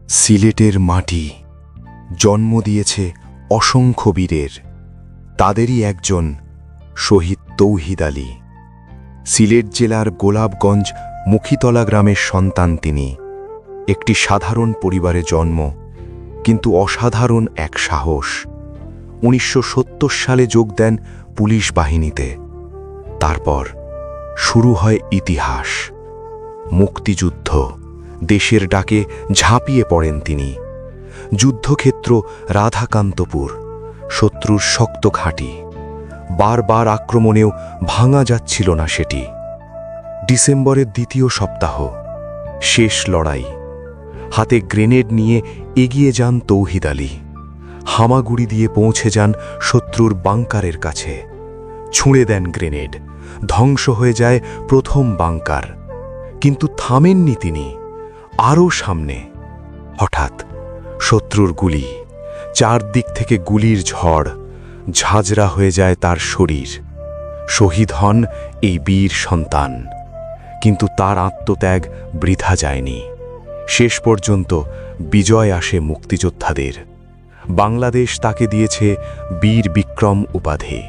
সিলেটের মাটি জন্ম দিয়েছে অসংখ্য বীরের, তাদেরই একজন শহীদ তৌহিদ আলী। সিলেট জেলার গোলাপগঞ্জ মুখিতলা গ্রামের সন্তান তিনি। একটি সাধারণ পরিবারে জন্ম, কিন্তু অসাধারণ এক সাহস। 1970 সালে যোগ দেন পুলিশ বাহিনীতে। তারপর শুরু হয় ইতিহাস। মুক্তিযুদ্ধ, দেশের ডাকে ঝাঁপিয়ে পড়েন তিনি। যুদ্ধক্ষেত্র রাধাকান্তপুর, শত্রুর শক্ত ঘাঁটি। বারবার আক্রমণেও ভাঙা যাচ্ছিল না সেটি। ডিসেম্বরের দ্বিতীয় সপ্তাহ, শেষ লড়াই। হাতে গ্রেনেড নিয়ে এগিয়ে যান তৌহিদ আলী। হামাগুড়ি দিয়ে পৌঁছে যান শত্রুর বাংকারের কাছে। ছুঁড়ে দেন গ্রেনেড, ধ্বংস হয়ে যায় প্রথম বাংকার। কিন্তু থামেননি তিনি, আরও সামনে। হঠাৎ শত্রুর গুলি, চারদিক থেকে গুলির ঝড়। ঝাঁঝরা হয়ে যায় তার শরীর। শহীদ হন এই বীর সন্তান। কিন্তু তার আত্মত্যাগ বৃথা যায়নি। শেষ পর্যন্ত বিজয় আসে মুক্তিযোদ্ধাদের। বাংলাদেশ তাকে দিয়েছে বীর বিক্রম উপাধি।